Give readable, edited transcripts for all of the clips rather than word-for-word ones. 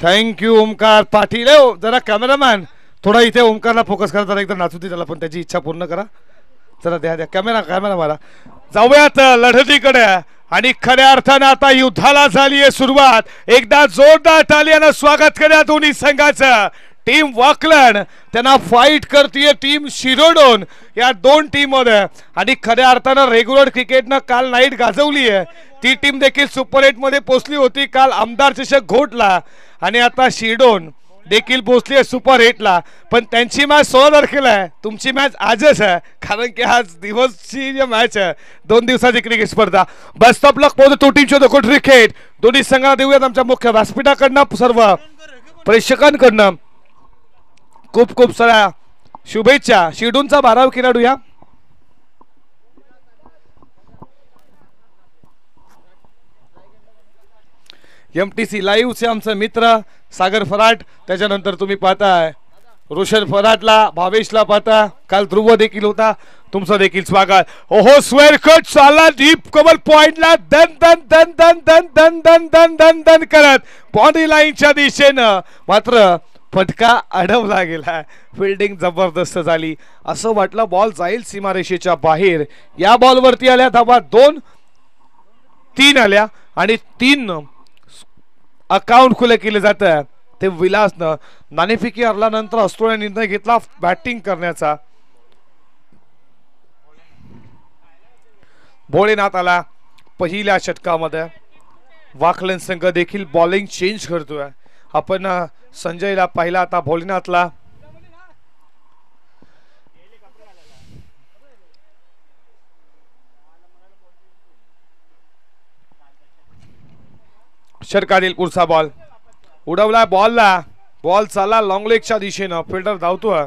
Thank you Omkar Patil. जरा cameraman थोडा इथे ओमकारला फोकस करा, जरा एकदा नाचू दे त्याला, पण त्याची इच्छा पूर्ण करा. चला द्या द्या कॅमेरा कॅमेरा मला. जाऊयात लढतीकडे आणि खऱ्या अर्थानं आता युद्धाला झाली आहे सुरुवात. एकदा जोरदार टाळ्यानं स्वागत करा दोन्ही संघाचं. टीम वाकलन त्यांना फाईट करतीये टीम शिरोडोन या दोन टीम मध्ये. आणि खऱ्या अर्थानं रेग्युलर क्रिकेटनं काल नाईट गाजवली आहे. ती टीम देखील सुपर 8 मध्ये पोहोचली होती काल आमदार चषक घोटला, आणि आता शिरोडोन देखील पोहोचली आहे सुपर 8 ला. पण त्यांची मॅच 16 तारखेला आहे, तुमची मॅच आजच आहे, कारण की आज दिवसची जी मॅच आहे 2 दिवसाची क्रिकेट स्पर्धा. Best of luck for the two teams of the good cricket. दोन्ही संघाला देऊयात आमच्या मुख्य व्यासपीठाकडनं सर्व प्रेक्षकांकडनं खूप खूप साऱ्या शुभेच्छा. शिडूनचा 12वा खेळाडू या. MTC लाईव्हचे आमचे मित्र सागर फराट, त्याच्यानंतर तुम्ही पाहताय रोशन फराटला, भावेशला पाहता, काल ध्रुव देखील होता, तुमचं देखील स्वागत. ओहो स्क्वेअर कट चालला डीप कव्हर पॉइंटला दन दन दन दन दन दन दन दन दन दन करत बाउंड्री लाईनच्या दिशेनं, मात्र फटका अडवला गेला. फिल्डिंग जबरदस्त झाली, असं वाटलं बॉल जाईल सीमारेषेच्या बाहेर. या बॉलवरती आल्या धावा 2-3 आल्या आणि 3 अकाउंट खुले केले जातं. ते विलासनं नाणेफेकी हरल्यानंतर अस्त्रोने निर्णय घेतला बॅटिंग करण्याचा. भोळेनाथ आला पहिल्या षटकामध्ये. वाकलन संघ देखील बॉलिंग चेंज करतोय. आपण संजयला पाहिला, आता भोलेनाथला. षटकातील पुढचा बॉल उडवला, बॉलला बॉल चालला लॉंग लेगच्या दिशेनं, फिल्डर धावतोय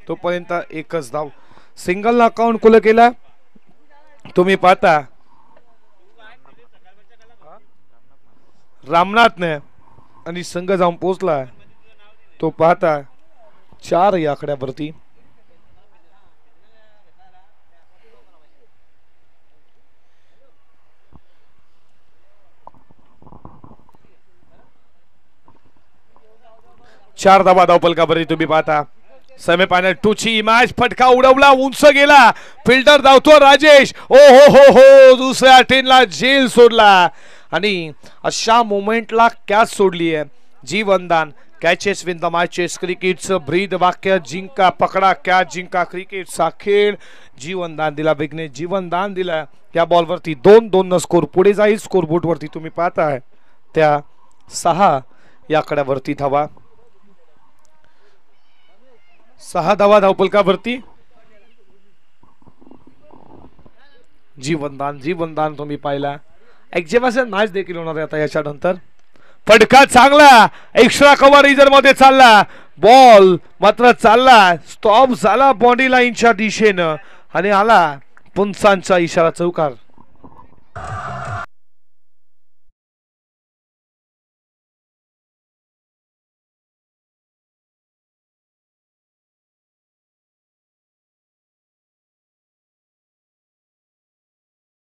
तोपर्यंत एकच धाव. सिंगलला अकाउंट खुलं केलं, तुम्ही पाहता रामनाथने, आणि संघ जाऊन पोहोचला तो पाहता 4 या आकड्यावरती. चार धावा धावपलकावरती तुम्ही पाहता. सेमीफायनल 2 ची मॅच. फटका उडवला, उंच गेला, फिल्डर धावतो राजेश. ओ हो हो हो, दुसऱ्या 10ला जेल सोडला, आणि अशा मोमेंटला कॅच सोडली आहे. जीवनदान कॅचेस विन द मॅचेस, क्रिकेटचं ब्रीद वाक्य. जिंका पकडा कॅच, जिंका क्रिकेटचा खेळ. जीवनदान दिला विघ्नेश, जीवनदान दिला. त्या बॉलवरती 2-2 स्कोर पुढे जाईल. स्कोर बोर्ड वरती तुम्ही पाहताय त्या 6 या आकड्यावरती धावा. 6 धावा धावपलकावरती. जीवनदान जीवनदान तुम्ही पाहिला. एक्झिबिशन मॅच देखील होणार आहे आता याच्यानंतर. फटका चांगला, एक्स्ट्रा कव्हर रिजर मध्ये चालला, बॉल मात्र चालला स्टॉप झाला बॉडी लाईनच्या दिशेनं, आणि आला पुंचांचा इशारा चौकार.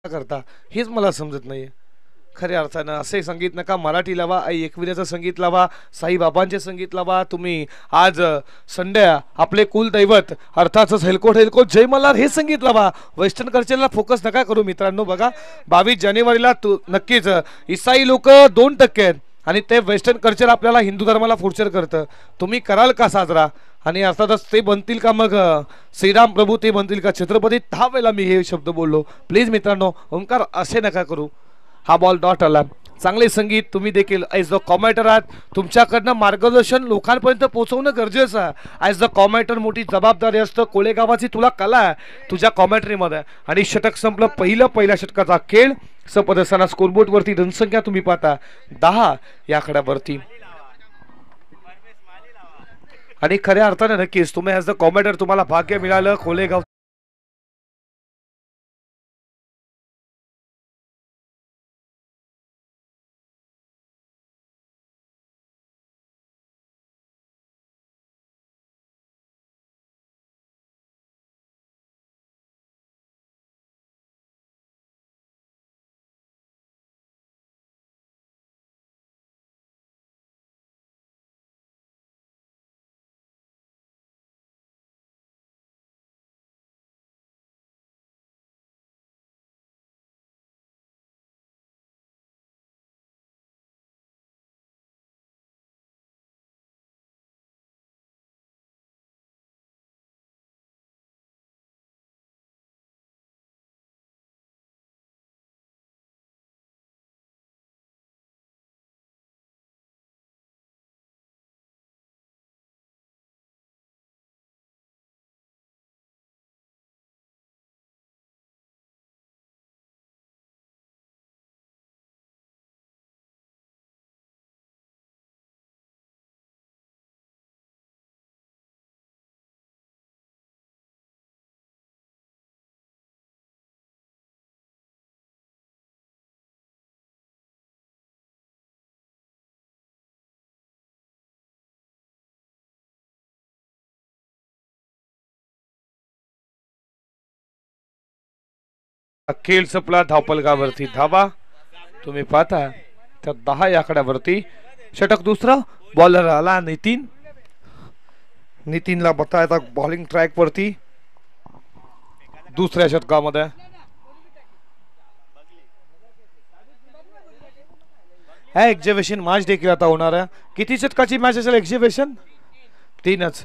करता हेच मला समजत नाहीये खऱ्या अर्थानं. असे संगीत नका, मराठी लावा, आई एकविराचं संगीत लावा, साईबाबांचे संगीत लावा. तुम्ही आज संध्या आपले कुलदैवत अर्थातच हेलकोट हेलकोट जय मल्हार हे संगीत लावा. वेस्टर्न कल्चरला फोकस नका करू मित्रांनो. बघा 22 जानेवारीला नक्कीच ईसाई लोक 2% आहेत, आणि ते वेस्टर्न कल्चर आपल्याला हिंदू धर्माला फुर्चर करतं. तुम्ही कराल का साजरा? आणि अर्थातच ते बनतील का मग श्रीराम प्रभू, ते बनतील का छत्रपती? 10 वेळा मी हे शब्द बोललो. प्लीज मित्रांनो, ओंकार असे नका करू. हा बॉल डॉट आला. चांगले संगीत तुम्ही देखील ॲज द कॉमेंटर आहात, तुमच्याकडनं मार्गदर्शन लोकांपर्यंत पोहोचवणं गरजेचं आहे. ॲज द कॉमेंटर मोठी जबाबदारी असतं. कोळेगावाची तुला कला आहे तुझ्या कॉमेंटरीमध्ये. आणि षटक संपलं, पहिल्या षटकाचा खेळ. सपदस्थाना स्कोरबोर्ड वरती रणसंख्या तुम्ही पाहता 10 या आकड्यावरती. आणि खऱ्या अर्थाने नक्कीच तुम्ही ॲज द कॉमेंटर तुम्हाला भाग्य मिळालं. कोळेगाव खेळ संपला. धावपलकावरती धावा तुम्ही पाहता त्या 10 या आकड्यावरती. षटक दुसरा. बॉलर आला नितीन. नितीनला बघता येतात बॉलिंग ट्रॅक वरती दुसऱ्या षटकामध्ये. हा एक्झिबिशन मॅच देखील आता होणार आहे. किती षटकाची मॅच असेल एक्झिबिशन? 3च.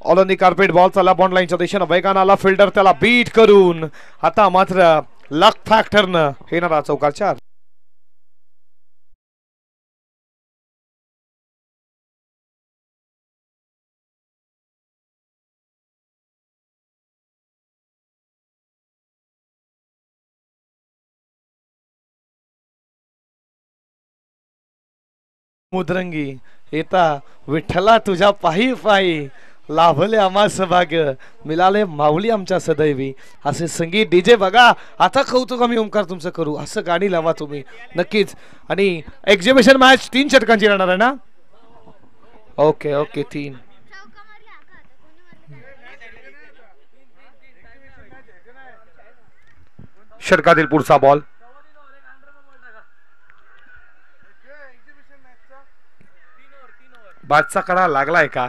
All on the carpet. Ball चालला बॉन्ड लाईनच्या दिशेनं वेगानं आला. फिल्डर त्याला बीट करून आता मात्र लक फॅक्टरनं येणारा चौकार 4. मुद्रंगी येता विठ्ठला तुझ्या पायी पायी लाभले आम्हास भाग्य मिळाले माऊली आमच्या सदैवी. असे संगीत डीजे बघा. आता कौतुक आम्ही ओंकार तुमचं करू असं गाणी लावा तुम्ही नक्कीच. आणि एक्झिबिशन मॅच 3 षटकांची राहणार आहे ना? Okay okay 3. षटकातील पुढचा बॉल. बादचा कडा लागलाय का?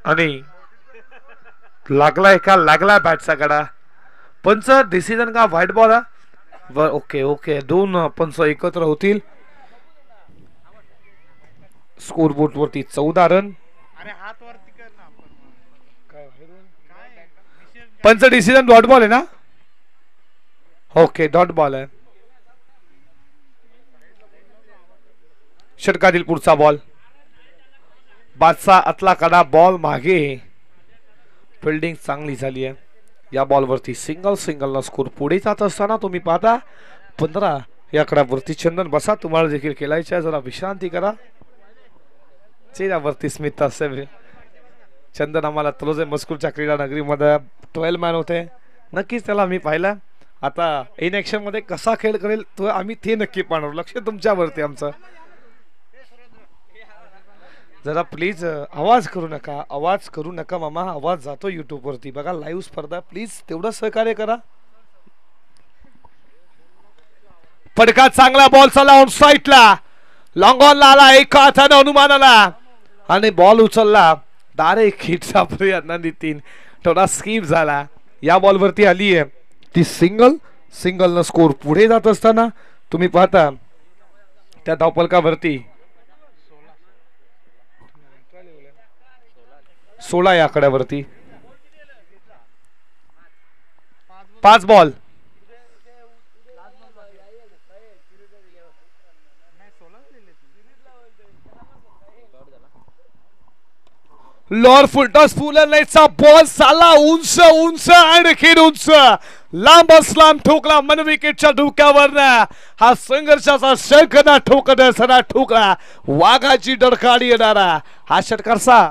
आणि लागलाय का? लागला बॅटचा कडा. पंच डिसिजन का व्हाईट बॉल? ओके ओके 2 पंच एकत्र होतील. स्कोर बोर्ड वरती 14 रन. पंच डिसिजन डॉट बॉल आहे ना? ओके डॉट बॉल आहे. षटकातील पुढचा बॉल. बादशाह आतला कडा बॉल मागे. फिल्डिंग चांगली झाली आहे. या बॉलवरती सिंगल स्कोर पुढे जात असताना तुम्ही पाहता 15 या कडावरती. चंदन बसा. तुम्हाला देखील खेळायचं आहे. जरा विश्रांती करा. चेहऱ्यावरती स्मित असेल. चंदन आम्हाला तलोजे मस्कूरच्या क्रीडा नगरीमध्ये 12 मॅन होते. नक्कीच त्याला मी पाहिलं. आता इन ऍक्शन मध्ये कसा खेळ करेल तो आम्ही ते नक्की पाहणार. लक्ष तुमच्यावरती आमचं. जरा प्लीज आवाज करू नका मामा. आवाज जातो युट्यूब वरती बघा. लाईव्ह स्पर्धा प्लीज तेवढं सहकार्य करा. फटका चांगला. बॉल चला ऑन साईडला. लॉंग ऑनला आला. एका हाताने अनुमानाला आणि बॉल उचलला. डायरेक्ट हिटचा प्रयत्न नितीन थोडा स्किप झाला. या बॉलवरती आली आहे ती सिंगल न स्कोर पुढे जात असताना तुम्ही पाहता त्या धावपलकावरती 16 या आकड्यावरती 5 बॉल. लॉर फुलटॉस फुलरचा बॉल साला उंच आणखीन उंच लांब ठोकला मन विकेटच्या डोक्यावर. हा संघर्षाचा शंखना ठोकत सरा ठोकला. वाघाची डरकाळी येणारा हा षटकारचा.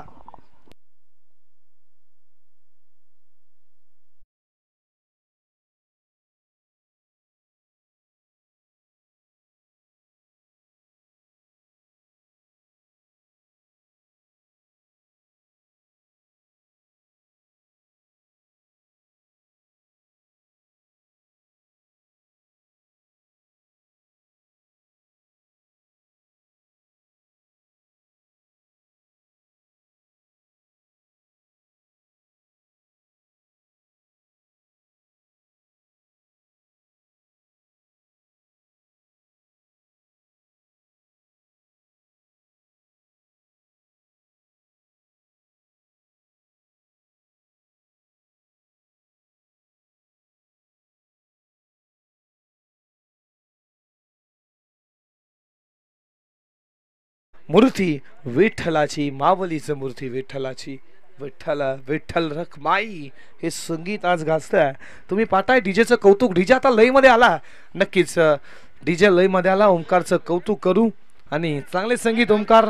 मूर्ती विठ्ठलाची मावलीचं मूर्ती विठ्ठलाची. विठ्ठल रखमाई हे संगीत आज गाजतंय. तुम्ही पाहताय डीजेचं कौतुक. डीजे आता लय मध्ये आला. नक्कीच डीजे लय मध्ये आला. ओंकारचं कौतुक करू. आणि चांगले संगीत ओंकार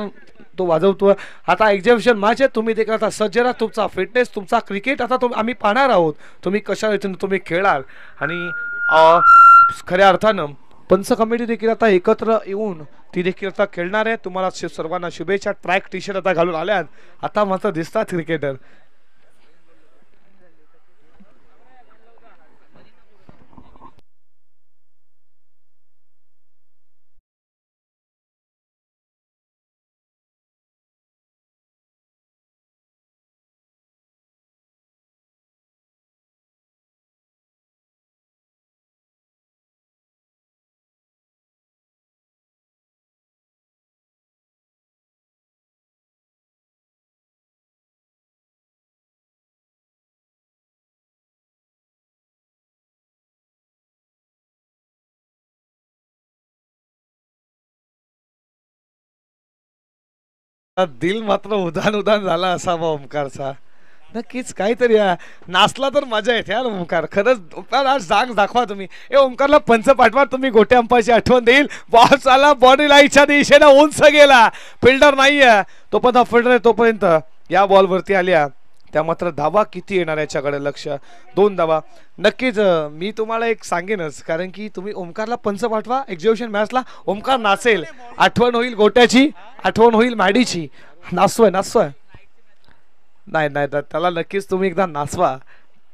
तो वाजवतो. आता एक्झिबिशन मॅच आहे. तुम्ही देखील आता सज्ज राहा. तुमचा फिटनेस तुमचा क्रिकेट आता आम्ही पाहणार आहोत. तुम्ही कशा रीतीने तुम्ही खेळाल. आणि खऱ्या अर्थानं पंच कमिटी देखील आता एकत्र येऊन ती देखील आता खेळणार आहे. तुम्हाला सर्वांना शुभेच्छा. ट्रॅक टी शर्ट आता घालून आल्यात. आता मात्र दिसतात क्रिकेटर. दिल मात्र उदान उदान झाला असावा ओमकारचा. नक्कीच काहीतरी नाचला तर मजा येते यार ओमकार. खरंच ओमकार आज जाग दाखवा तुम्ही. ए ओमकारला पंच पाठवा तुम्ही, गोट्या अंपाची आठवण देईल. बॉल चाला बॉडी लाईनच्या दिशेने उंच गेला, फिल्डर नाहीये तोपर्यंत, फिल्डर तोपर्यंत या बॉलवरती आल्या त्या मात्र धावा किती येणार याच्याकडे लक्ष. 2 धावा नक्कीच. मी तुम्हाला एक सांगेनच, कारण की तुम्ही ओमकारला पंच पाठवा एक्झिबिशन मॅचला, ओमकार नाचेल, आठवण होईल गोट्याची, आठवण होईल मॅडीची. नाचतोय नाचतोय. नाही नाही त्याला नक्कीच तुम्ही एकदा नाचवा,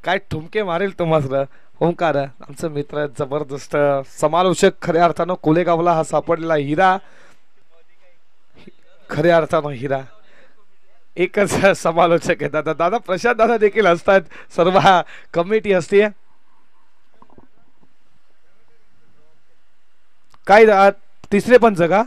काय ठुमके मारेल तो मात्र ओमकार. आमचं मित्र जबरदस्त समालोचक, खऱ्या अर्थानं कोलेगावला हा सापडलेला हिरा, खऱ्या अर्थानं हिरा. एकच समालोचक आहे दादा. दादा प्रशांत दादा देखील असतात, सर्व कमिटी असते. काय तिसरे पंच का?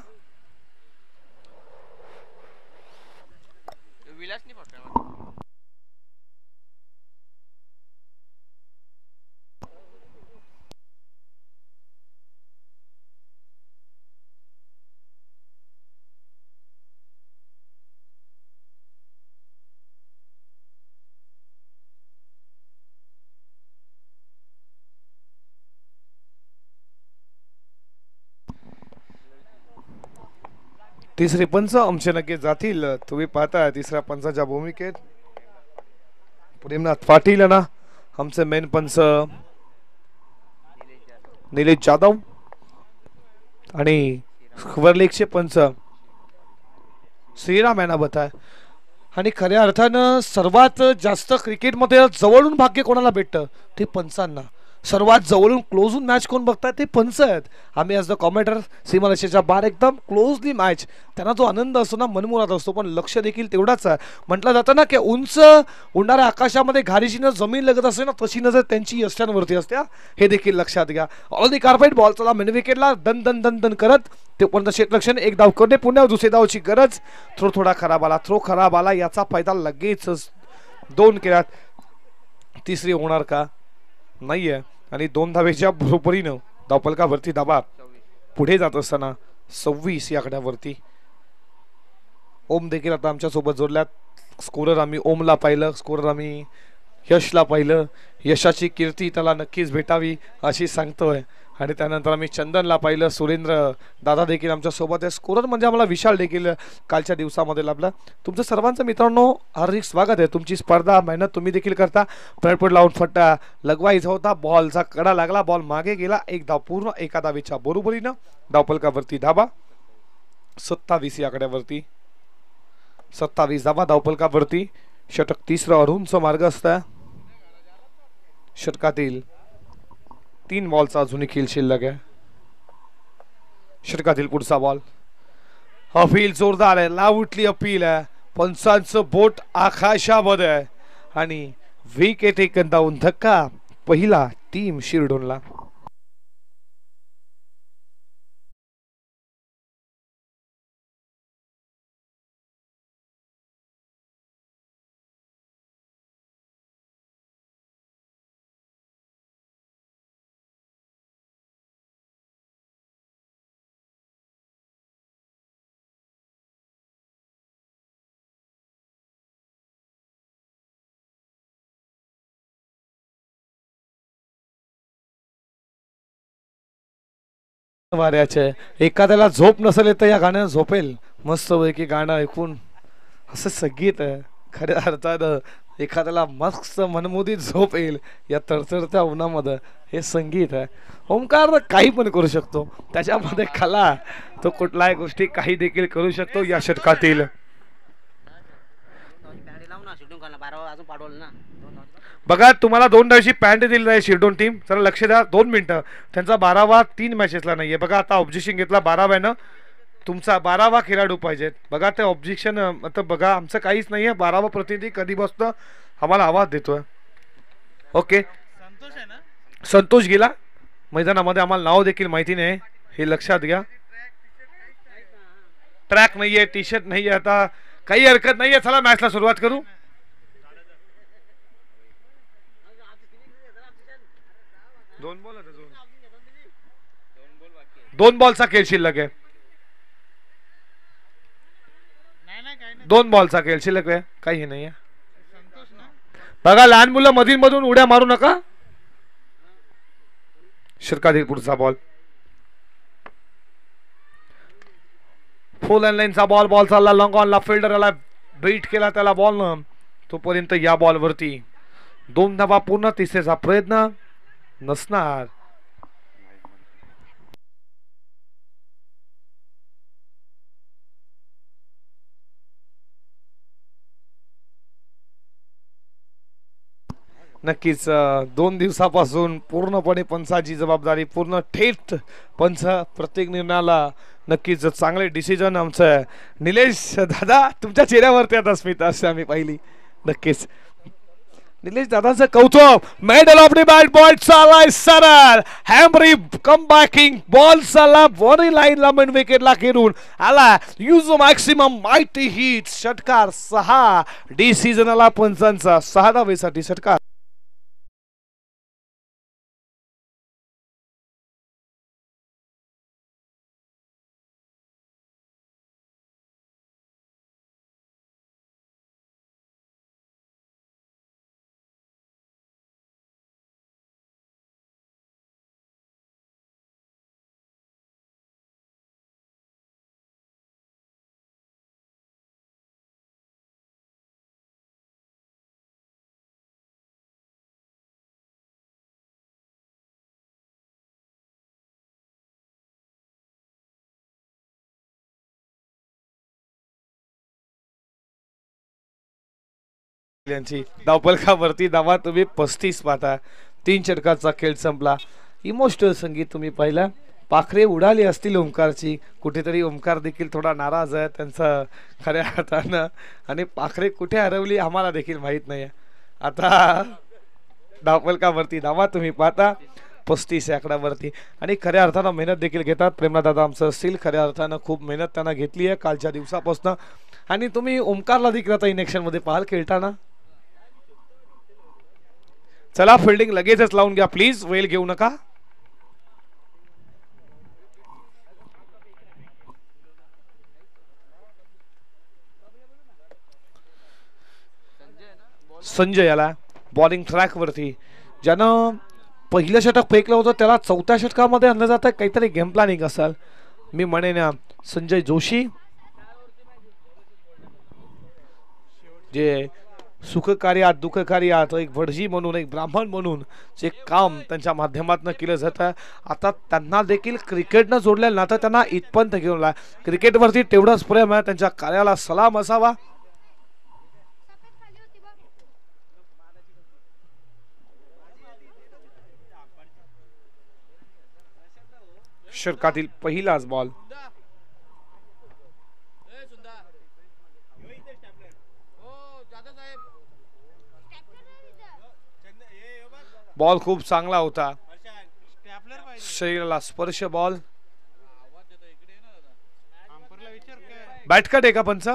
तिसरे पंच आमचे नक्की जातील. तुम्ही पाहता तिसऱ्या पंचाच्या भूमिकेत प्रेमनाथ पाटील ना, आमचे मेन पंच निलेश जाधव आणि खबरलेखचे पंच श्रीराम यांना बता. आणि खऱ्या अर्थानं सर्वात जास्त क्रिकेटमध्ये जवळून भाग्य कोणाला भेटतं ते पंचांना. सर्वात जवळून क्लोजून मॅच कोण बघताय ते पंच आहेत. आम्ही ॲज द कॉमेंटर सीमारेषेच्या बाहेर एकदम क्लोजली मॅच, त्यांना जो आनंद असतो ना मनमुराद असतो, पण लक्ष देखील तेवढाच आहे. म्हटलं जातं ना की उंच उडणाऱ्या आकाशामध्ये घारीची नजर जमीन लगत असते ना, तशी नजर त्यांची यष्ट्यांवरती असते. हे देखील लक्षात घ्या. ऑल दी कार्पेट बॉल चला मिड विकेटला दन दन दन दन करत ते कोणतं क्षेत्ररक्षण, एक धाव करणे पुन्हा दुसरी धावची गरज. थ्रो थोडा खराब आला, थ्रो खराब आला, याचा फायदा लगेच 2 केल्यात. तिसरी होणार का? नाहीये. आणि 2 धावेच्या बरोबरीनं धावफलकावरती धावा पुढे जात असताना 26 या आकड्यावरती. ओम देखील आता आमच्या सोबत जोडल्यात. स्कोरर आम्ही ओमला पाहिलं, स्कोरर आम्ही यशला पाहिलं. यशाची कीर्ती त्याला नक्कीच भेटावी अशी सांगतोय. आणि त्यानंतर आम्ही चंदनला पाहिलं, सुरेंद्र दादा देखील आमच्या सोबत आहे. स्कोरर म्हणजे आम्हाला विशाल देखील कालच्या दिवसामध्ये लाभला. तुमचं सर्वांचं मित्रांनो हार्दिक स्वागत आहे. तुमची स्पर्धा मेहनत तुम्ही देखील करता. फ्रंटफूट लावून फट्टा लगवायचा होता, बॉलचा कडा लागला, बॉल मागे गेला, एक धाव पूर्ण एका धावेच्या बरोबरीनं धावफलकावरती धावा 27 या आकड्यावरती. 27 धावा धावफलकावरती. षटक तिसरं अरुणचं मार्ग असता. षटकातील 3 बॉलचा अजूनही खेळ शिल्लक आहे. षटकातील पुढचा बॉल. अपील जोरदार आहे, लाव उठली अपील आहे. पंचांचं बोट आकाशामध्ये आहे आणि विकेट एकंदावून धक्का पहिला टीम शिरडोनला. वाऱ्याचे एखाद्याला झोप नसेल तर या गाण्यानं झोपेल. मस्त पैकी गाणं ऐकून असं संगीत आहे, खऱ्या अर्थानं एखाद्याला मस्त मनमोदित झोप येईल या तडतडत्या उन्हामध्ये. हे संगीत आहे. ओमकार काही पण करू शकतो, त्याच्यामध्ये कला, तो कुठल्याही गोष्टी काही देखील करू शकतो. या षटकातील बघा तुम्हाला 2 डावची पॅन्ट दिली आहे शिरडोन टीम. जरा लक्ष द्या, 2 मिनिटं. त्यांचा 12वा 3 मॅचेसला नाहीये. बघा आता ऑब्जेक्शन घेतला 12व्यानं, तुमचा 12वा खेळाडू पाहिजेत. बघा ते ऑब्जेक्शन आता बघा आमचं काहीच नाहीये. 12वा प्रतिनिधी कधी बसतो आम्हाला आवाज देतोय. ओके संतोष गेला मैदानामध्ये, आम्हाला नाव देखील माहिती नाही, हे लक्षात घ्या. ट्रॅक नाहीये, टी शर्ट नाहीये, आता काही हरकत नाहीये. चला मॅचला सुरुवात करू. 2 बॉलचा खेळ शिल्लक आहे. 2 बॉलचा खेळ शिल्लक आहे, काही नाही आहे. बघा लहान मुलं मधील मधून उड्या मारू नका. षटकातील पुढचा बॉल, फुल लाईनचा बॉल. बॉल चालला लॉंग ऑनला, फिल्डरला बीट केला त्याला बॉल न. तोपर्यंत या बॉलवरती 2 धावा पूर्ण. तिसऱ्याचा प्रयत्न नसणार. नक्कीच 2 दिवसापासून पूर्णपणे पंचाची जबाबदारी, पूर्ण थेट पंच प्रत्येक निर्णयाला नक्कीच चांगले डिसिजन आमचं निलेश दादा. तुमच्या चेहऱ्यावरती आता स्मित असते आम्ही पाहिली. नक्कीच निलेश दादांचं कौतुक. Medal of the bat. Ball चाललाय सरळ, हॅमरी कम बॅकिंग. बॉल चालला बॉडी लाईनला, मेन विकेटला घेऊन आला. Use maximum mighty hit. षटकार 6. डिसिजनला पंचांचा 6 धावेसाठी षटकार. यांची धावपलकावरती धावा तुम्ही 35 पाहता. 3 षटकाचा खेळ संपला. इमोशनल संगीत तुम्ही पाहिला. पाखरे उडाली असतील ओंकारची. कुठेतरी ओंकार देखील थोडा नाराज आहे त्यांचा खऱ्या अर्थानं. आणि पाखरे कुठे हरवली आम्हाला देखील माहीत नाही. आता धावपलकावरती धावा तुम्ही पाहता 35 आकड्यावरती. आणि खऱ्या अर्थानं मेहनत देखील घेतात प्रेमनाथ दादा आमचं असतील. खऱ्या अर्थानं खूप मेहनत त्यांना घेतली आहे कालच्या दिवसापासून. आणि तुम्ही ओंकारला देखील आता इनेक्शन मध्ये पाहाल खेळताना. चला फिल्डिंग लगेचच लावून घ्या प्लीज, वेळ घेऊ नका. संजय याला बॉलिंग ट्रॅक वरती. ज्यानं पहिलं षटक फेकलं होतं त्याला 4थ्या षटकामध्ये आणलं जातं. काहीतरी गेम प्लॅनिंग असेल मी म्हणेन. संजय जोशी जे सुखकार्यात दुःखकार्यात एक भटजी म्हणून, एक ब्राह्मण म्हणून जे काम त्यांच्या माध्यमातून केलं जातं. आता त्यांना देखील क्रिकेटनं जोडलेलं नातं त्यांना इथपर्यंत घेऊन क्रिकेटवरती तेवढंच प्रेम आहे. त्यांच्या कार्याला सलाम असावा. षटकातील पहिलाच बॉल. बॉल खूप चांगला होता, शरीराला स्पर्श बॉल. बॅटकट आहे का पंच?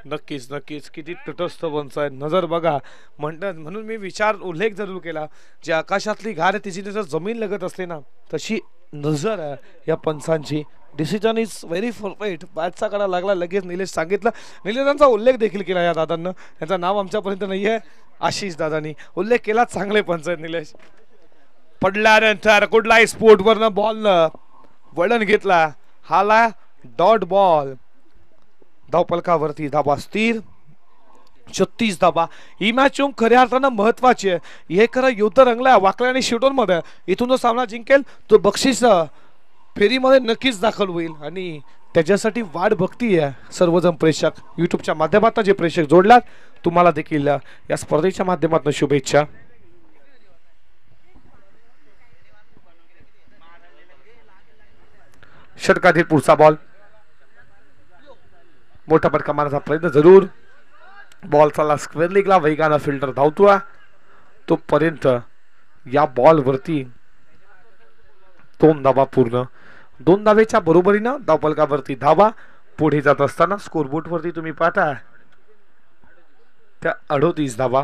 नक्कीच नक्कीच किती तटस्थ पंच आहे. नजर बघा म्हणतात म्हणून मी उल्लेख जरूर केला. जे आकाशातली घार आहे तिची जर जमीन लगत असते ना तशी नजर आहे या पंचांची. Decision is very perfect. बॅटचा कडा लागला लगेच निलेश सांगितलं. निलेशांचा उल्लेख देखील केला या दादांना. यांचं नाव आमच्यापर्यंत नाही आहे. आशिष दादांनी उल्लेख केला. चांगले पंच आहेत निलेश. पडल्यानंतर कुठलाही स्पोर्ट वरनं बॉलनं वळण घेतला. हाला डॉट बॉल. धावपलकावरती धावा स्थिर 36 धावा. ही मॅच खऱ्या अर्थानं महत्वाची आहे. हे खरं युद्ध रंगलाय वाकल्या आणि शेवटोन मध्ये. इथून जो सामना जिंकेल तो बक्षीस फेरीमध्ये नक्कीच दाखल होईल. आणि त्याच्यासाठी वाट बघतीय सर्वजण प्रेक्षक. युट्यूबच्या माध्यमातून जे प्रेक्षक जोडलात तुम्हाला देखील या स्पर्धेच्या माध्यमातून शुभेच्छा. षटकातील पुढचा बॉल. मोठा फटका मारण्याचा प्रयत्न जरूर. बॉल चालला स्क्वेअर लेगला. वेगानं फिल्डर धावतोय. तोपर्यंत या बॉल वरती 2 धावा पूर्ण. 2 धावेच्या बरोबरीनं धावपलकावरती धावा. पुढे जात असताना स्कोरबोर्ड वरती तुम्ही पाहता त्या 38 धावा.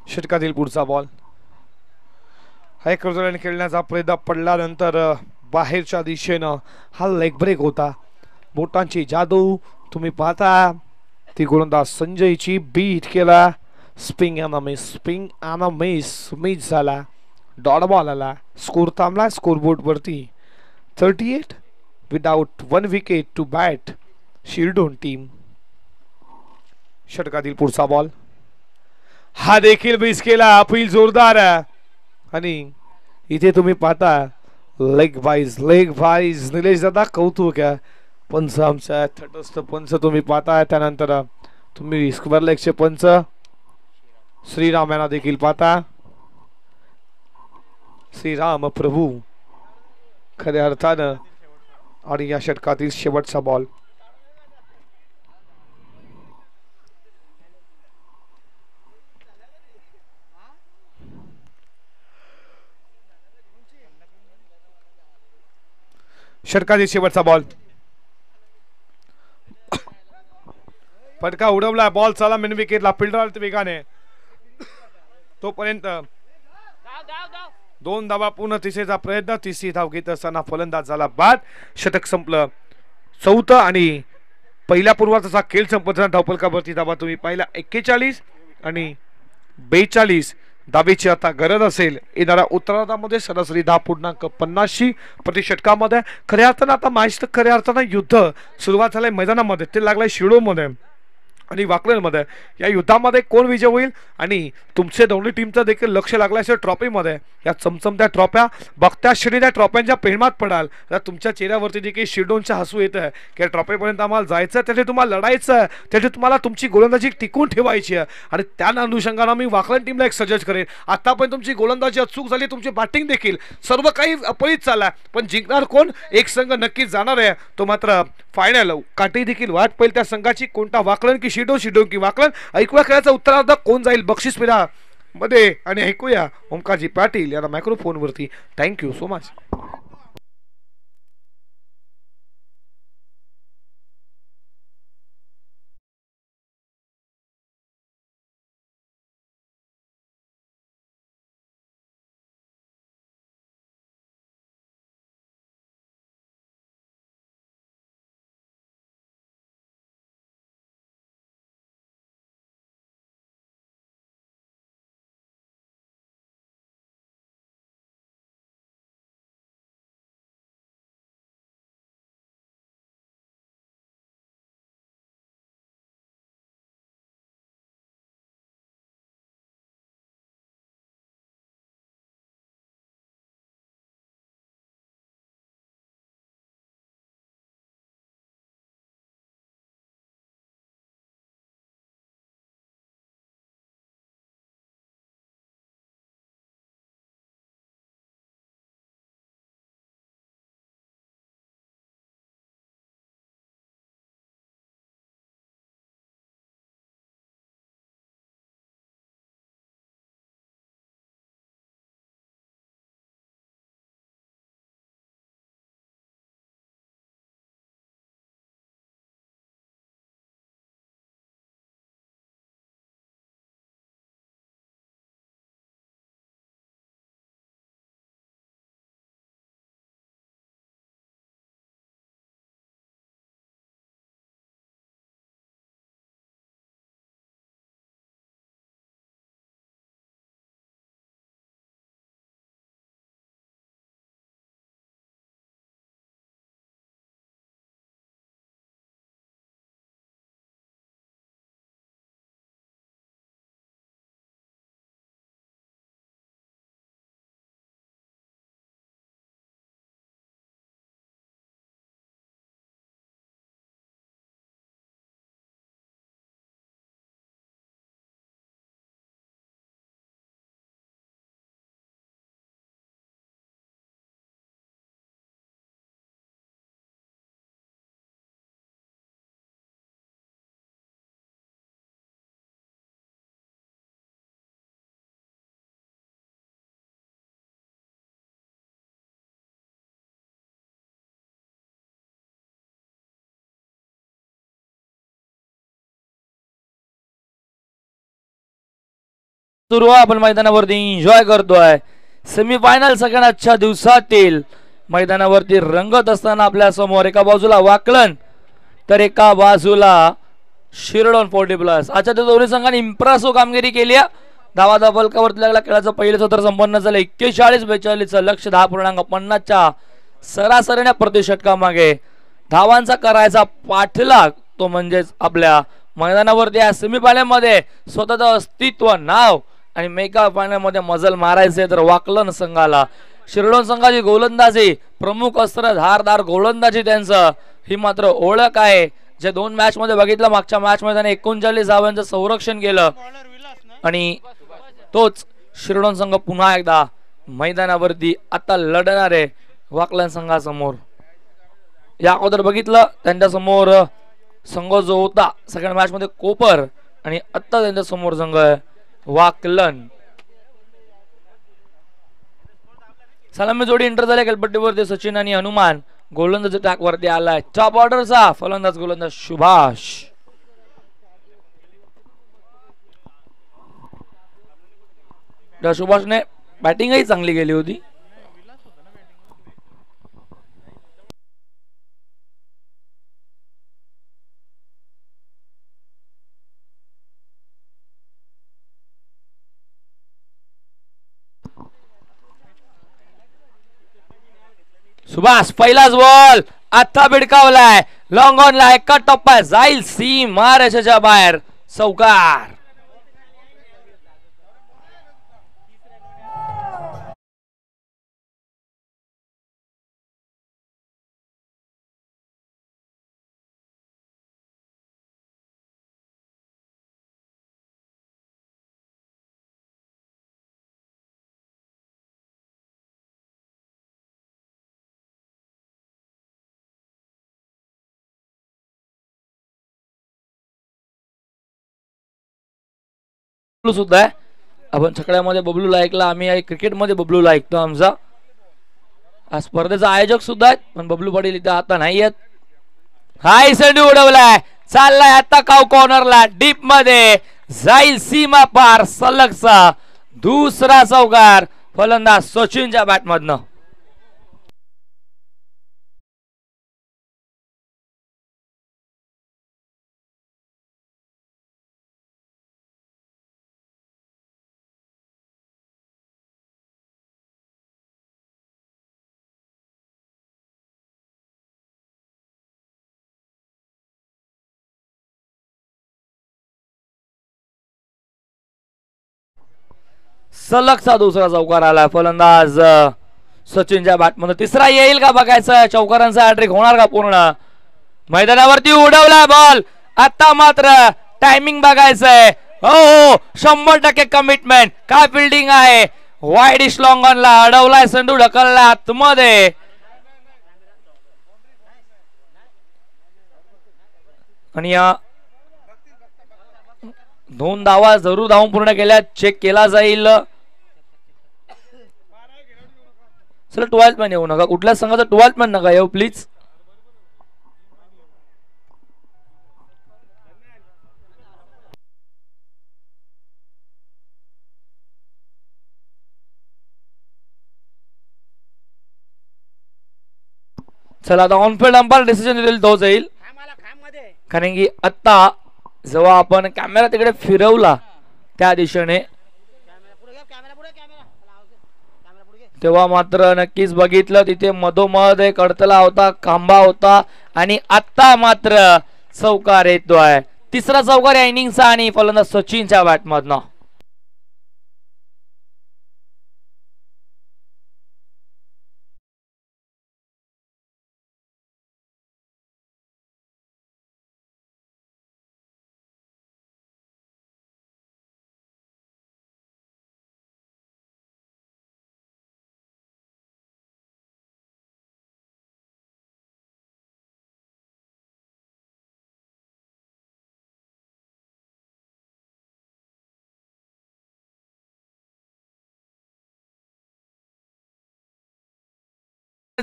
षटकातील पुढचा बॉल हाय कर्जोऱ्याने खेळण्याचा प्रयत्न पडल्यानंतर बाहेरच्या दिशेनं हा लेग ब्रेक होता. बोटांची जादू तुम्ही पाहता. ती गोलंदाज संजयची बीट केला. स्पिंग अँड मिस झाला. डॉट बॉल आला. स्कोर थांबला स्कोरबोर्ड वरती 38 विदाउट 1 विकेट टू बॅट शिरडोन टीम. षटकातील पुढचा बॉल हा देखील मिस केला. अपील जोरदार आणि इथे तुम्ही पाहता लेग वाईज निलेश दादा कौतुक आहे. पंच आमच्या तटस्थ पंच तुम्ही पाहताय. त्यानंतर तुम्ही स्क्वेअर लेगचे पंच श्रीराम यांना देखील पाहता. श्रीराम प्रभू खऱ्या अर्थानं. आणि या षटकातील शेवटचा बॉल षटकातील शेवटचा बॉल फटका उडवला. बॉल चला मिन विकेटला. फिल्डर वेगाने तोपर्यंत 2 धावा पूर्ण तिसरीचा प्रयत्न. तिसरी धाव घेत असताना फलंदाज झाला बाद. षटक संपलं. चौथं आणि पहिल्या पूर्वाचा खेळ संपताना धावफलकावरती धावा तुम्ही पाहिला 41 आणि 42 धावेची आता गरज असेल. येणाऱ्या उत्तरार्धामध्ये सरासरी 10.50 प्रति षटकामध्ये. खऱ्या अर्थानं आता मॅच तर खऱ्या अर्थानं युद्ध सुरुवात झालंय मैदानामध्ये. ते लागलंय शिरोमध्ये आणि वाकलनमध्ये. या युद्धामध्ये कोण विजय होईल आणि तुमचे दोन्ही टीमचं देखील लक्ष लागलं असेल ट्रॉफीमध्ये. या चमचमत्या ट्रॉफ्या बघत्या क्षणी त्या ट्रॉफ्यांच्या प्रेमात पडाल तर तुमच्या चेहऱ्यावरती देखील शिरडोनचं हसू येतं आहे की ट्रॉफीपर्यंत आम्हाला जायचं. त्याचे तुम्हाला लढायचं आहे. त्याचे तुम्हाला तुमची गोलंदाजी टिकून ठेवायची आहे. आणि त्या अनुषंगाने मी वाकलन टीमला एक सजेस्ट करेन. आतापर्यंत तुमची गोलंदाजी अचूक झाली. तुमची बॅटिंग देखील सर्व काही अपळीत चालला. पण जिंकणार कोण एक संघ नक्कीच जाणार आहे. तो मात्र फायनल काठी देखील वाट पाहिल त्या संघाची. कोणता वाकलन की शिरडोन की वाकलन. ऐकूया खेळाचा उत्तरार्ध कोण जाईल बक्षीस फिरा मध्ये आणि ऐकूया ओमकारजी पाटील यांना मायक्रोफोन वरती. Thank you so much. सुरू आहे, आपण मैदानावरती एन्जॉय करतोय. सेमीफायनल सगळ्यात आजच्या दिवसातील मैदानावरती रंगत असताना आपल्या समोर एका बाजूला वाकलन तर एका बाजूला शिरडोन 40+. आजच्या दोन्ही संघांनी इम्प्रेसिव्ह कामगिरी केली आहे. धावा फलकावरती लागला. खेळाचं पहिलं सत्र संपन्न झालं 41-42. लक्ष 10.50च्या सरासरीने प्रतिषटकामागे धावांचा करायचा पाठलाग तो म्हणजेच आपल्या मैदानावरती या सेमीफायनल मध्ये स्वतःचं अस्तित्व, नाव आणि मेगा फायनल मध्ये मजल मारायचे तर वाकलन संघाला. शिरडोन संघाची गोलंदाजी, प्रमुख अस्त्र धारदार गोलंदाजी त्यांचं ही मात्र ओळख आहे. जे 2 मॅच मध्ये बघितलं, मागच्या मॅच मध्ये त्याने 39 धावांचं संरक्षण केलं आणि तोच शिरडोन संघ पुन्हा एकदा मैदानावरती आता लढणार आहे वाकलन संघासमोर. या अगोदर बघितलं त्यांच्या समोर संघ जो होता सेकंड मॅच मध्ये कोपर आणि आता त्यांच्या समोर संघ वाकलन. सलामी जोडी एंटर झाल्या खेळपट्टीवरती. सचिन आणि हनुमान गोलंदाज ट्रॅक वरती आलाय. टॉप ऑर्डरचा फलंदाज गोलंदाज सुभाष. सुभाषने बॅटिंगही चांगली केली होती. सुभाष पहिलाच बॉल आता भिडकावलाय. लॉंग ऑनला एका टप्प्यात जाईल सीमा रेषेच्या बाहेर. चौकार. सुद्धा आहे. आपण छकड्यामध्ये बबलूला ऐकला, आम्ही क्रिकेटमध्ये बबलूला ऐकतो. आमचा हा स्पर्धेचा आयोजक सुद्धा आहेत, पण बबलू पाटील इथे आता नाही आहेत. हाय सेंडू उडवलाय, चाललाय आता काव कॉर्नरला, डीप मध्ये जाईल सीमा पार. सलगचा दुसरा चौकार फलंदाज सचिनच्या बॅट मधनं. सलगचा दुसरा चौकार आला फलंदाज सचिनच्या बॅटमध्ये. तिसरा येईल का बघायचं. चौकारांचा हॅट्रिक होणार का पूर्ण. मैदानावरती उडवला बॉल. आता मात्र टायमिंग बघायचंय. हो 100% कमिटमेंट. काय फिल्डिंग आहे. Widish long ऑनला अडवलाय. संडू ढकलला आतमध्ये. आणि या 2 धावा जरूर धावून पूर्ण केल्या. चेक केला जाईल. चला 12th मॅन येऊ नका. कुठल्या संघाचा 12th मॅन नका येऊ प्लीज. चला आता ऑनफिल्ड अंपायर डिसिजन देईल तो जाईल. कारण की आता जेव्हा आपण कॅमेरा तिकडे फिरवला त्या दिशेने तेव्हा मात्र नक्कीच बघितलं तिथे मधोमध एक अडथळा होता, खांबा होता आणि आता मात्र चौकार येतोय. तिसरा चौकार या इनिंगचा आणि फलंदाज सचिनच्या बॅटमधनं.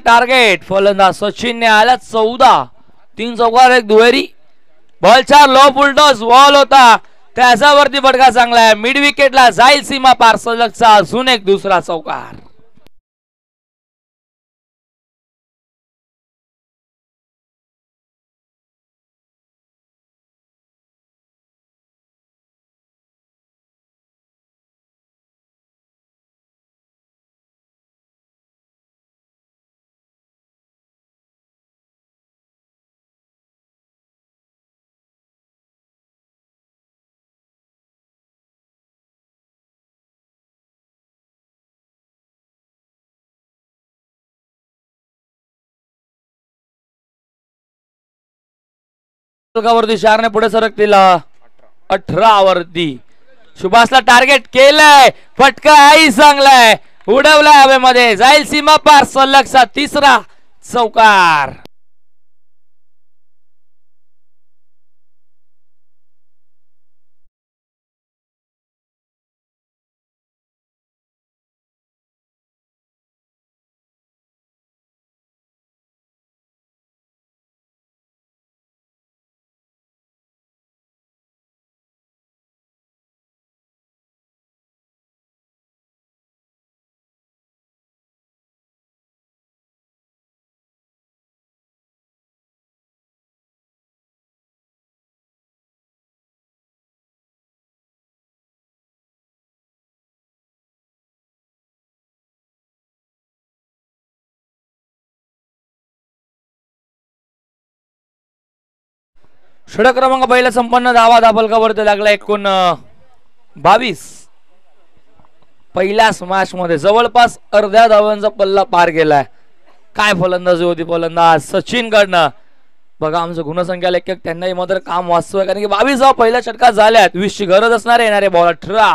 टार्गेट फलंदाज सचिनने आला 14. 3 चौकार 1 दुहेरी. बॉल 4 लो फुलटॉस बॉल होता. त्याच्यावरती फटका चांगला आहे, मिड विकेटला जाईल सीमा पार, सलगचा अजून एक दुसरा चौकार. वरती 4 ने पुढे सरकतील 18 वरती. सुभाषला टार्गेट केलंय, फटका आई चांगलाय, उडवलाय हवेमध्ये, जाईल सीमा पार, सलगचा तिसरा चौकार. षटक क्रमांक पहिला संपन्न, धावा धापलकावरती लागला 22. पहिल्या स्मॅश मध्ये जवळपास अर्ध्या धावांचा पल्ला पार गेलाय. काय फलंदाजी होती फलंदाज सचिन कडनं. बघा आमचं गुणसंख्या लेखक त्यांनाही मात्र काम वाचतोय, कारण की 22 धावा पहिल्या षटकात झाल्यात. 20 ची गरज असणार आहे. येणारे बॉल 18.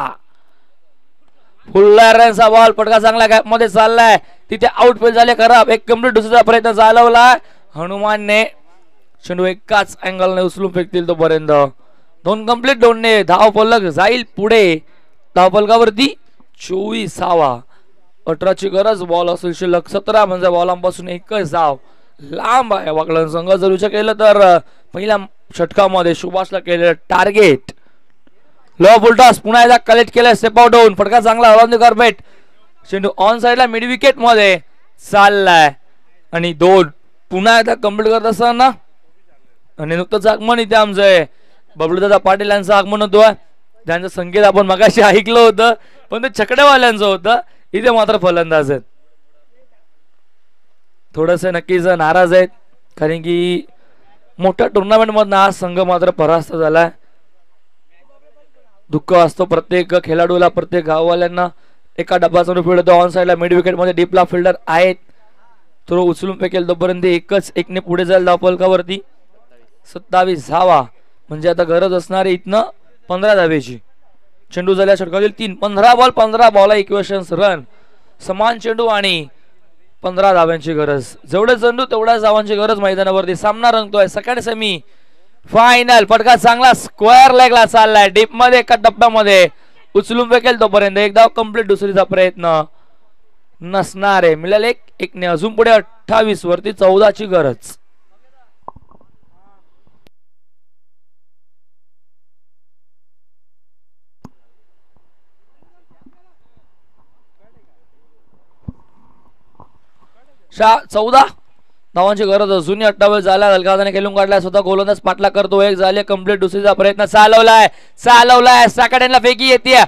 फुल्लरचा बॉल, पटका चांगला गॅप मध्ये चाललाय, तिथे आउटफील्ड झाले खराब. एक कंप्लीट दुसरा प्रयत्न चालवला हनुमानने, चेंडू एकाच अँगलने उचलून फेकतील तोपर्यंत. 2 कंप्लीट, 2 ने धाव फलक जाईल पुढे. धावफलकावरती 24. 18 ची गरज, बॉल असेल शिल्लक 17, म्हणजे बॉलांपासून एकच धाव लांब आहे. वाकलन संघ जर विचार केलं तर पहिल्या षटकामध्ये सुभाषला केलेलं टार्गेट. लो फुलटॉस पुन्हा एकदा कलेक्ट केलं, स्टेप आउट होऊन फटका चांगला अराउंड द कार्पेट. चेंडू ऑन साइडला मिड विकेट मध्ये चाललाय आणि 2 पुन्हा एकदा कंप्लीट करत असताना आणि नुकतंच आगमन इथे आमचं बबलूदादा पाटील यांचं आगमन होतं. त्यांचं संकेत आपण मगाशी ऐकलं होतं, पण ते छकड्यावाल्यांचं होतं. इथे मात्र फलंदाज आहेत थोडस नक्कीच नाराज आहेत, कारण की मोठ्या टुर्नामेंट मधनं आज संघ मात्र परास्त झालाय. दुःख असतो प्रत्येक खेळाडूला, प्रत्येक गाववाल्यांना. एका डब्बा चेंडू फील्ड होतो ऑन साइडला, मिड विकेट मध्ये डीपला फिल्डर आहेत, तो उचलून फेकेल तोपर्यंत एकच ने पुढे जाईल धावफलकावरती. 27 धावा, म्हणजे आता गरज असणार आहे इथनं 15 धावेची. चेंडू झाल्या षटकातील 3. 15 बॉल 15 बॉल इक्वेशन्स रन, समान चेंडू आणि 15 धाव्यांची गरज. जेवढे चेंडू तेवढ्याच धावांची गरज मैदानावरती. सामना रंगतोय सेकंड सेमी फायनल. फटका चांगला स्क्वेअर लेगला चाललाय, डीप मध्ये एका टप्प्यामध्ये उचलून फेकेल तोपर्यंत. एक धाव कंप्लीट, दुसरीचा प्रयत्न नसणार आहे. मिळाल एक ने अजून पुढे 28 वरती 14 ची गरज. शा 14 धावांची गरज अजूनही 28 झाला. अलकादाने खेळून काढलाय, स्वतः गोलंदाज पाठला करतो. एक झाले कंप्लीट, दुसरीचा प्रयत्न चालवलाय सॅकडेनला फेकी येते,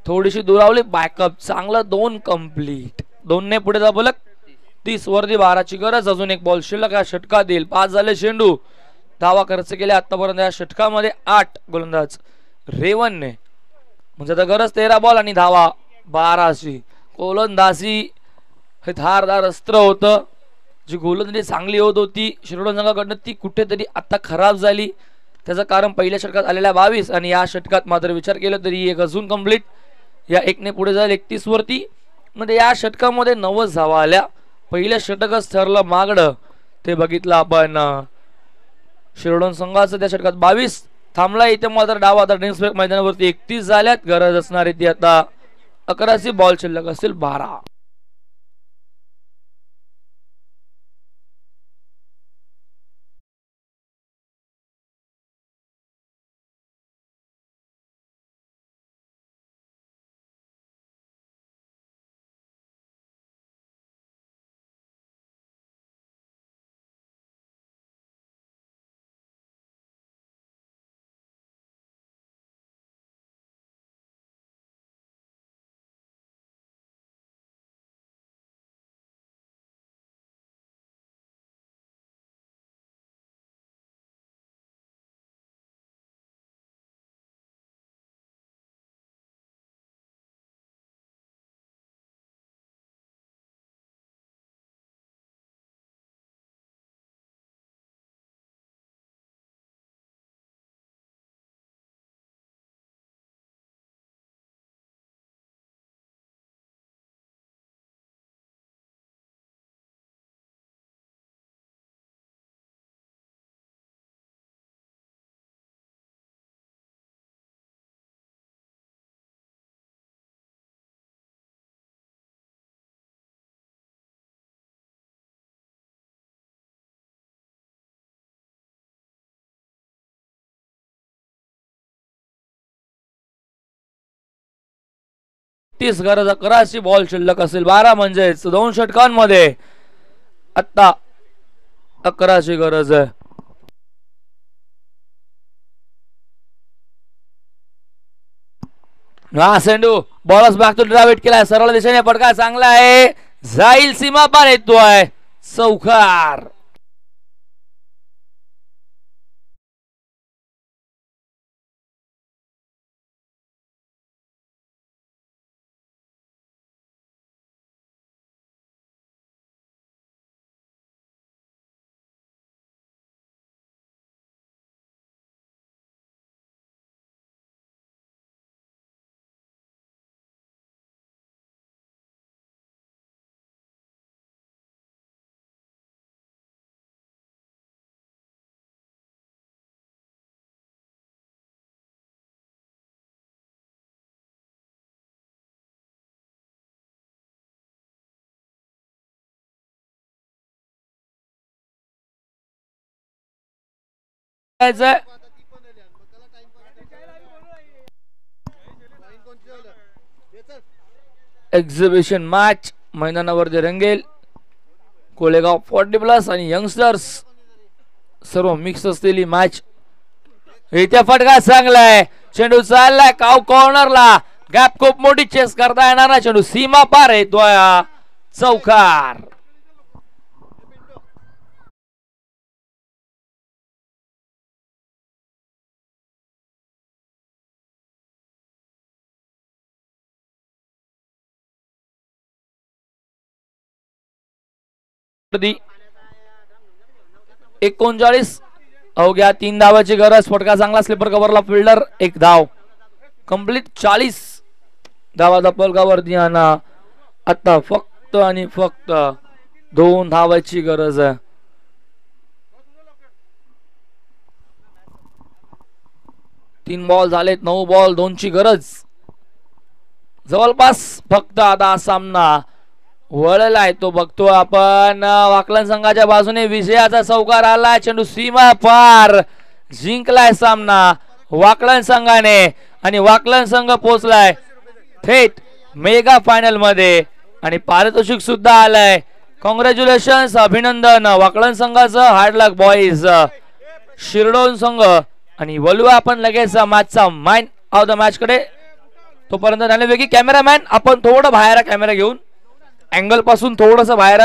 थोडीशी दुरावली, बॅकअप चांगला. 2 कंप्लीट, 2 ने पुढे जा फलक. 30 वरती 12 ची गरज. अजून एक बॉल शिल्लक या षटकात येईल. 5 झाले चेंडू, धावा खर्च केले आतापर्यंत या षटकामध्ये 8 गोलंदाज रेवनने, म्हणजे आता गरज 13 बॉल आणि धावा 12 ची. गोलंदाजी हे धारदार अस्त्र होतं. जी गोलंदाजी चांगली होत होती शिरोडा संघाकडनं, ती कुठेतरी आता खराब झाली. त्याचं कारण पहिल्या षटकात आलेल्या 22 आणि या षटकात मात्र विचार केला तरी एक अजून कंप्लीट. या 1 ने पुढे जाईल 31 वरती, म्हणजे या षटकामध्ये 90 धावा आल्या. पहिल्या षटकच ठरलं मागणं, ते बघितलं आपण. शिरोडोन संघाचं त्या षटकात 22 थांबला. इथे मात्र डाव आता ड्रिंक्सबेक मैदानावरती 31 झाल्यात. गरज असणार आहे ती आता 11 ची. बॉल शिल्लक असतील 12. 36 गरज 11 बॉल शिल्लक असेल 12 म्हणजेच 2 षटकांमध्ये आता 11 गरज आहे. हा सेंडू बॉलच बॅक टू ड्राइव्ह केलाय सरळ दिशेने पटका चांगला आहे जाईल सीमा पार येतोय चौकार. एक्झिबिशन मॅच मैदानावरती रंगेल. कोलेगाव 40+ आणि यंगस्टर्स सर्व मिक्स असलेली मॅच. इथे फटका चांगलाय चेंडू चाललाय काव कॉर्नरला गॅप खूप मोठी चेस करता येणार ना चेंडू सीमा पार येतोय चौकार. दी 39 अवघ्या 3 धावाची गरज. फटका चांगला स्लिपर कव्हरला फिल्डर 1 धाव कंप्लीट 40 धावा धपलकावरती आणा. आता फक्त आणि फक्त 2 धावाची गरज आहे. तीन बॉल झालेत 9 बॉल 2 ची गरज. जवळपास फक्त आता सामना वळलाय तो बघतो आपण. वाकलन संघाच्या बाजूने विजयाचा चौकार आला चेंडू सीमा पार जिंकलाय सामना वाकलन संघाने आणि वाकलन संघ पोहोचलाय थेट मेगा फायनल मध्ये आणि पारितोषिक सुद्धा आलंय. कॉंग्रॅच्युलेशन्स अभिनंदन वाकलन संघाचं. हार्ड लक बॉईज. शिरडोन संघ आणि वलुवा आपण लगेच मॅचचा मॅन ऑफ द मॅच कडे. तोपर्यंत जाण्यापैकी कॅमेरामॅन आपण थोडं बाहेर कॅमेरा घेऊन अँगल पासून थोडस बाहेर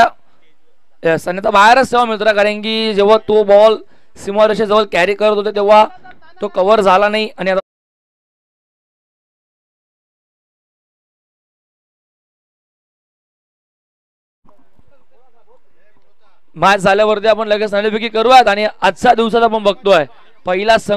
अन्यथा बाहेरच तेव्हा मिळतो कारण की जेव्हा तो बॉल सीमारेषे जवळ कॅरी करत होते तेव्हा तो कव्हर झाला नाही. आणि मॅच झाल्यावरती आपण लगेच नाणेफेकी करूयात. आणि आजच्या दिवसात आपण बघतोय पहिला संघ